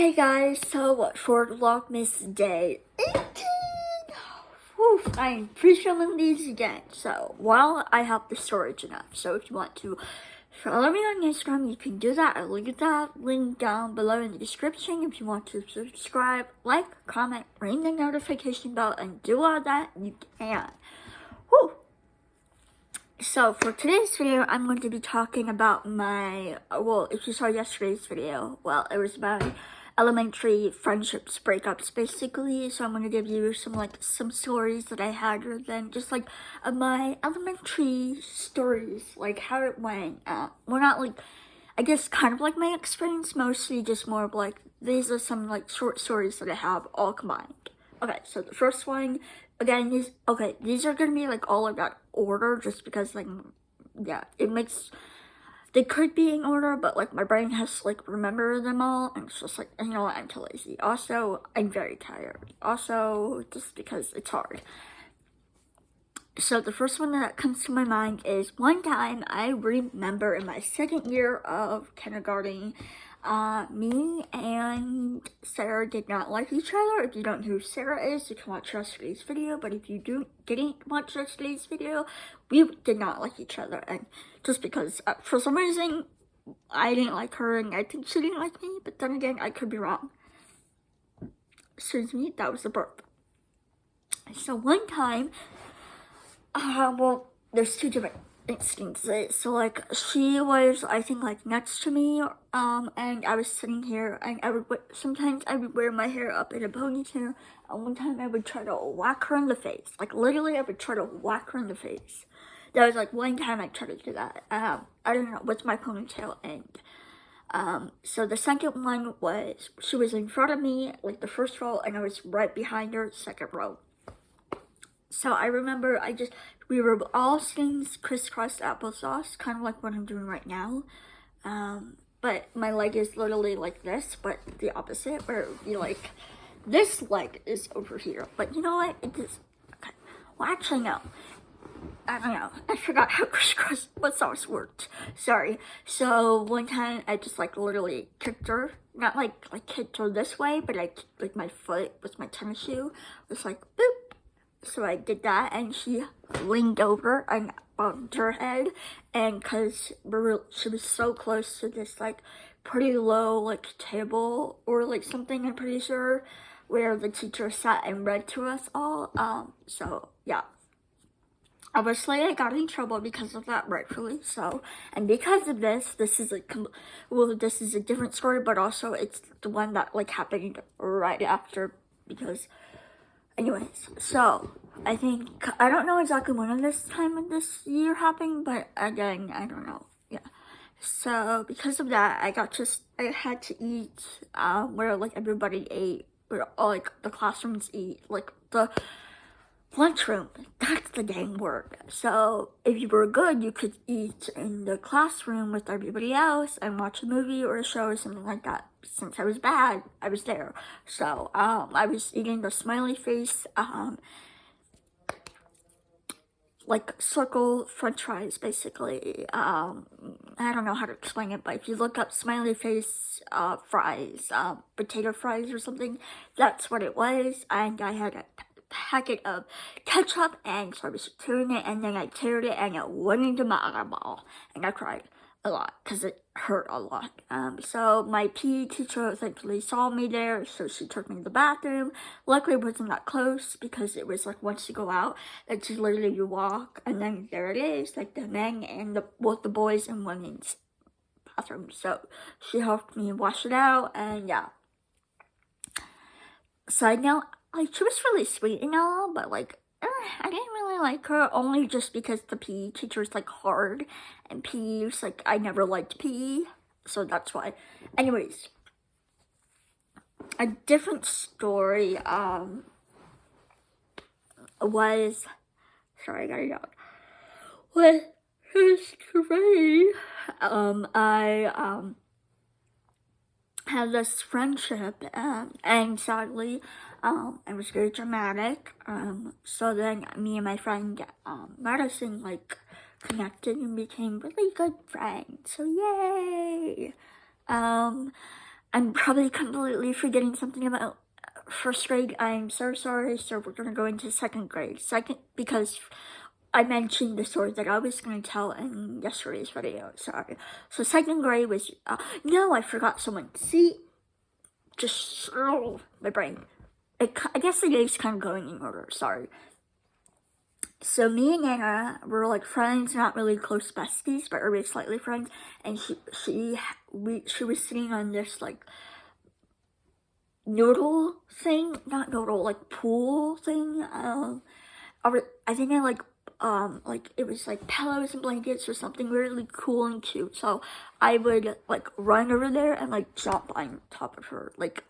Hey guys, so for Vlogmas Day 18, whew, I'm pre-filming these again, so while I have the storage enough, so if you want to follow me on Instagram, you can do that. I'll leave that link down below in the description. If you want to subscribe, like, comment, ring the notification bell, and do all that, you can. Whew. So for today's video, I'm going to be talking about my, well, if you saw yesterday's video, well, it was about elementary friendships, breakups, basically. So I'm going to give you some stories that I had, or then just my elementary stories, like how it went. Well, not like, I guess kind of like my experience, mostly just more of like, these are some short stories that I have all combined. Okay, so the first one, again, these are gonna be all about order, just because yeah, they could be in order, but my brain has to remember them all, and it's just you know what, I'm too lazy. Also, I'm very tired. Also, just because it's hard. So the first one that comes to my mind is one time I remember in my second year of kindergarten, me and Sarah did not like each other. If you don't know who Sarah is, you can watch yesterday's video, but if you didn't watch yesterday's video, we did not like each other, and just because for some reason I didn't like her and I think she didn't like me, but then again, I could be wrong. Excuse me, that was a burp. So one time, well, there's two different instances. So she was, I think, next to me, and I was sitting here, and sometimes I would wear my hair up in a ponytail, and one time I would try to whack her in the face. Literally, I would try to whack her in the face. That was one time I tried to do that. I don't know, with my ponytail, and so the second one was, she was in front of me, the first row, and I was right behind her, second row. So I remember we were all sitting crisscross applesauce, kind of like what I'm doing right now. But my leg is literally like this, but the opposite, where this leg is over here. But you know what? It is, okay. Well, actually, no. I don't know. I forgot how crisscross applesauce worked. Sorry. So one time I just literally kicked her. Not kicked her this way, but I kicked my foot with my tennis shoe. It was boop. So I did that, and she leaned over and bumped her head, and because she was so close to this pretty low table or something, I'm pretty sure, where the teacher sat and read to us all. So yeah, obviously I got in trouble because of that, rightfully so, and because of this is this is a different story, but also it's the one that happened right after, because anyways, so I think, I don't know exactly when of this time of this year happened, but again, I don't know, yeah. So because of that, I had to eat where everybody ate, where all the classrooms eat, the lunchroom. That's the dang word. So if you were good, you could eat in the classroom with everybody else and watch a movie or a show or something like that. Since I was bad, I was there. So I was eating the smiley face, circle french fries, basically. I don't know how to explain it, but if you look up smiley face fries, potato fries or something, that's what it was. And I had a packet of ketchup, and so I was tearing it, and then I teared it, and it went into my eyeball, and I cried a lot because it hurt a lot. So my PE teacher thankfully saw me there, so she took me to the bathroom. Luckily it wasn't that close, because it was once you go out, it's literally you walk, and then there it is, the men and both the boys and women's bathroom. So she helped me wash it out, and yeah. Side note, she was really sweet and all, but I didn't really like her, only just because the PE teacher is hard, and PE was I never liked PE, so that's why. Anyways, a different story was, sorry, I got it out, was history. I had this friendship, and sadly, it was very dramatic. So then me and my friend, Madison, connected and became really good friends. So yay! I'm probably completely forgetting something about first grade. I'm so sorry. So we're gonna go into second grade. Because I mentioned the story that I was gonna tell in yesterday's video. Sorry. So second grade was no, I forgot someone. See, just my brain. I guess the day's kind of going in order. Sorry. So me and Anna were like friends, not really close besties, but we were slightly friends. And she was sitting on this like noodle thing, not noodle, like pool thing. I think I like it was like pillows and blankets or something really cool and cute. So I would like run over there and like jump on top of her. Like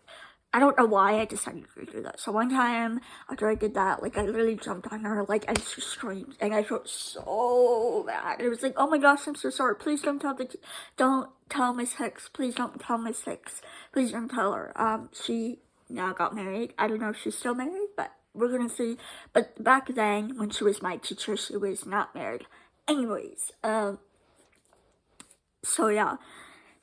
I don't know why I decided to do that. So one time after I did that, like I literally jumped on her, like, and she screamed, and I felt so bad. It was like, oh my gosh, I'm so sorry. Please don't tell Miss Hicks. Please don't tell Miss Hicks. Please don't tell her. She now got married. I don't know if she's still married, but we're gonna see. But back then, when she was my teacher, she was not married. Anyways, so yeah.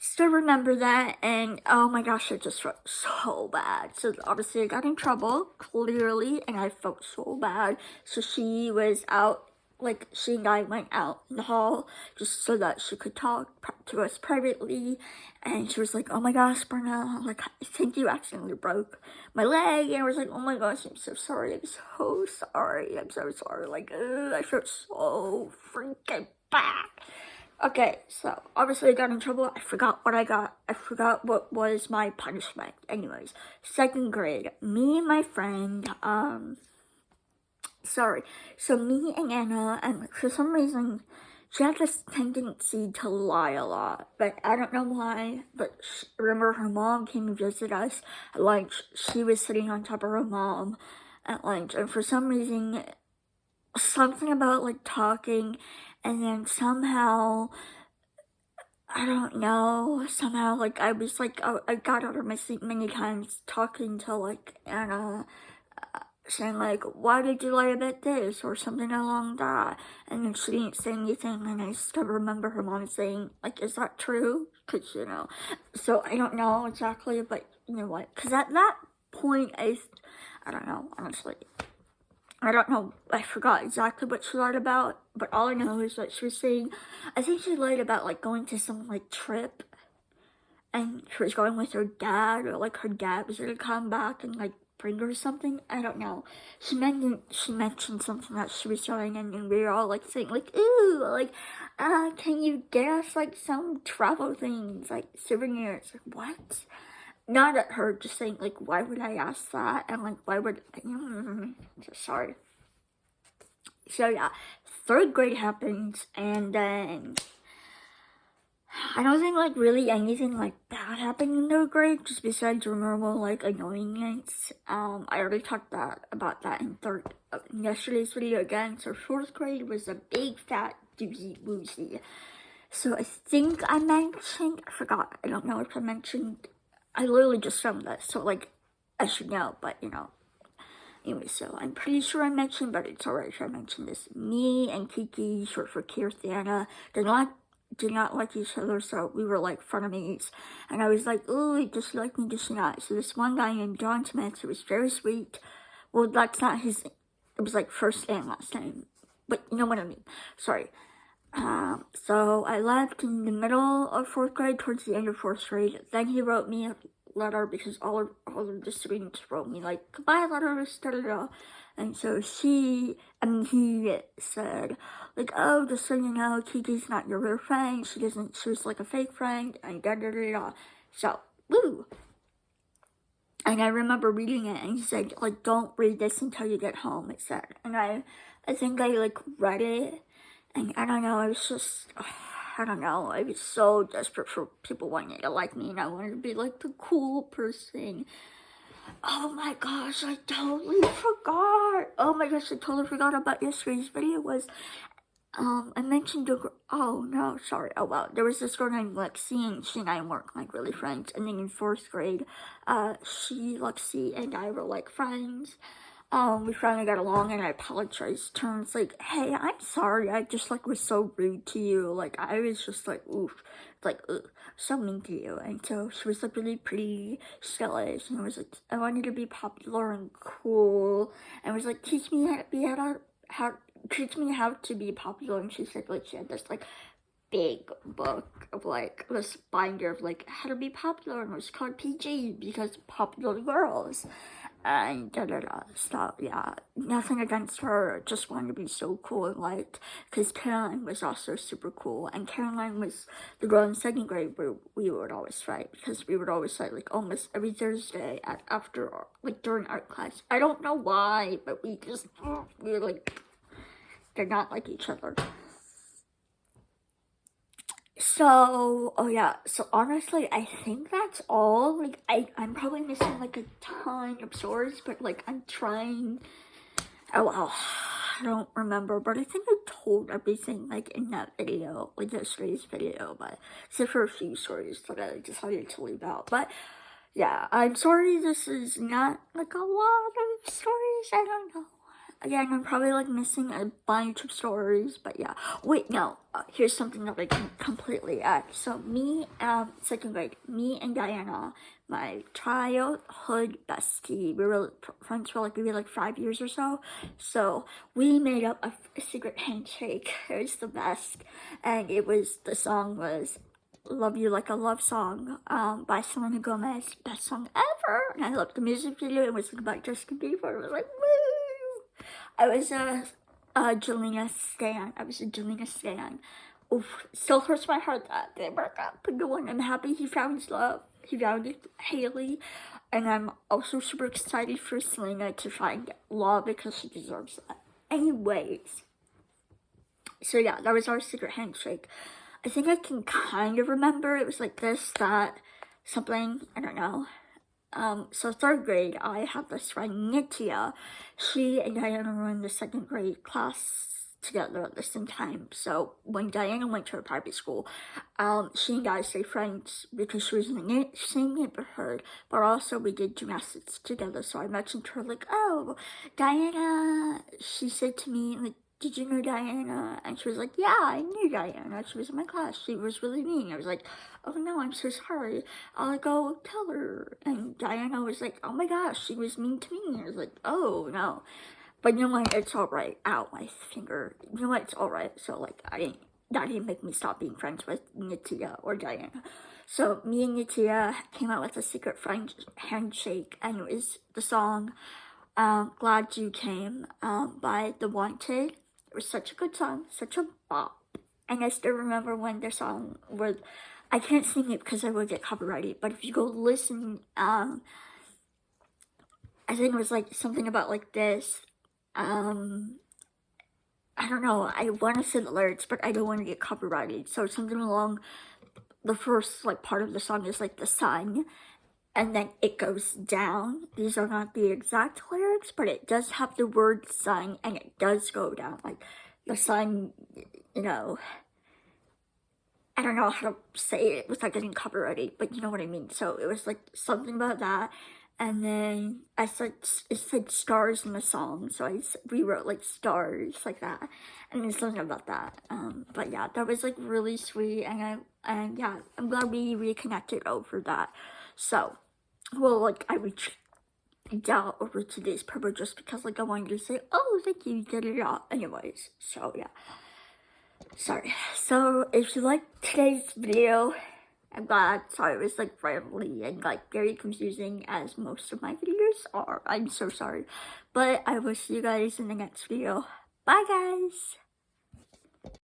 Still remember that, and oh my gosh, it just felt so bad. So obviously I got in trouble, clearly, and I felt so bad. So she was out, like she and I went out in the hall just so that she could talk to us privately. And she was like, oh my gosh, Brenna, like I think you accidentally broke my leg. And I was like, oh my gosh, I'm so sorry. I'm so sorry. I'm so sorry. Like, I felt so freaking bad. Okay, so obviously I got in trouble. I forgot what I got. I forgot what was my punishment. Anyways, second grade, me and my friend, so me and Anna, and for some reason, she had this tendency to lie a lot, but I don't know why, but remember her mom came to visit us at lunch. She was sitting on top of her mom at lunch, and for some reason, something about like talking, and then somehow I don't know, somehow like I was like I got out of my seat many times talking to like Anna, saying like, why did you lie about this or something along that, and then she didn't say anything, and I still remember her mom saying like, is that true? Because so I don't know exactly, but you know what, because at that point I don't know, honestly. I don't know, I forgot exactly what she lied about, but all I know is that she was saying, I think she lied about, like, going to some, like, trip, and she was going with her dad, or, like, her dad was gonna come back and, like, bring her something, I don't know. She mentioned something that she was doing, and then we were all, like, saying, like, ooh, like, can you get us, like, some travel things, like, souvenirs, like, what? Not at her, just saying, like, why would I ask that? And, like, why would, sorry. So, yeah, third grade happens, and then, I don't think, like, really anything, like, bad happened in third grade, just besides your normal, like, annoyingness. I already talked about that in yesterday's video again. So, fourth grade was a big, fat, doozy woozy. So, I think I forgot, I don't know if I mentioned, I literally just filmed this, so, like, I should know, but, Anyway, so I'm pretty sure I mentioned, but it's alright if I mention this. Me and Kiki, short for Kirthana, did not like each other, so we were, like, frenemies. And I was like, ooh, does she like me, does she not? So this one guy named John Smith, who was very sweet, well, that's not his, it was, like, first and last name, but you know what I mean. Sorry. So I left in the middle of fourth grade, towards the end of fourth grade. Then he wrote me a letter because all of the students wrote me like goodbye letters, and so he said like, oh, just so you know, Kiki's not your real friend. She was like a fake friend, and da da da da. So woo. And I remember reading it, and he said like, don't read this until you get home. It said, and I think I like read it. And I don't know, I was just, I don't know, I was so desperate for people wanting to like me, and I wanted to be like the cool person. Oh my gosh, I totally forgot. Oh my gosh, I totally forgot about yesterday's video I mentioned oh no, sorry, oh wow, there was this girl named Lexi, and she and I weren't like really friends, and then in fourth grade, Lexi and I were like friends. we finally got along, and I apologized to her. And it's like, hey, I'm sorry, I just like was so rude to you. Like, I was just like, oof, like, ugh, so mean to you. And so she was like really pretty, stylish, and I was like, I wanted to be popular and cool, and was like, teach me how teach me how to be popular. And she said like she had this like big book of like this binder of like how to be popular, and it was called PG because popular girls, and da da da. So yeah, nothing against her, just wanted to be so cool and liked, because Caroline was also super cool, and Caroline was the girl in second grade where we would always fight, because we would always fight like almost every Thursday after like during art class. I don't know why, but we were like did not like each other. So, oh yeah, so honestly, I think that's all. Like, I'm probably missing like a ton of stories, but like, I'm trying. Oh well, I don't remember, but I think I told everything like in that video, like yesterday's video, but except for a few stories that I decided to leave out. But yeah, I'm sorry this is not like a lot of stories, I don't know. Again, I'm probably like missing a bunch of stories, but yeah. Wait, no, here's something that I can completely add. So me, second grade, me and Diana, my childhood bestie, we were friends for like maybe like 5 years or so. So we made up a secret handshake. It was the best, and the song was Love You Like a Love Song by Selena Gomez. Best song ever. And I loved the music video. It was about Justin Bieber. It was like, woo! I was a Jelena stan. Oof, still hurts my heart that they broke up. But no, I'm happy he found his love. He found Haley. And I'm also super excited for Selena to find love because she deserves that. Anyways. So yeah, that was our secret handshake. I think I can kind of remember. It was like this, that, something, I don't know. So third grade, I had this friend, Nitya. She and Diana were in the second grade class together at the same time. So when Diana went to her private school, she and I stayed friends because she was in the same neighborhood, but also we did gymnastics together. So I mentioned to her like, oh, Diana, she said to me, like, did you know Diana? And she was like, yeah, I knew Diana. She was in my class. She was really mean. I was like, oh no, I'm so sorry. I'll go tell her. And Diana was like, oh my gosh, she was mean to me. I was like, oh no. But you know what? It's alright. Ow, my finger. You know what? It's alright. So like, that didn't make me stop being friends with Nitya or Diana. So me and Nitya came out with a secret friend handshake, and it was the song Glad You Came by The Wanted. It was such a good song, such a bop. And I still remember when the song was, I can't sing it because I would get copyrighted, but if you go listen, I think it was like something about like this, I don't know, I want to say the lyrics, but I don't want to get copyrighted. So something along the first like part of the song is like the sun, and then it goes down. These are not the exact lyrics, but it does have the word sun, and it does go down. Like, the sun, you know, I don't know how to say it without getting copyrighted, but you know what I mean. So it was like something about that, and then it said stars in the song, so I rewrote like stars like that, and then something about that. But yeah, that was like really sweet, and yeah, I'm glad we reconnected over that. So, well, like, I reached out over today's paper just because, like, I wanted to say, oh, thank you, da-da-da. Anyways, so, yeah. Sorry. So, if you liked today's video, I'm glad. Sorry, it was, like, rambly and, like, very confusing, as most of my videos are. I'm so sorry. But I will see you guys in the next video. Bye, guys!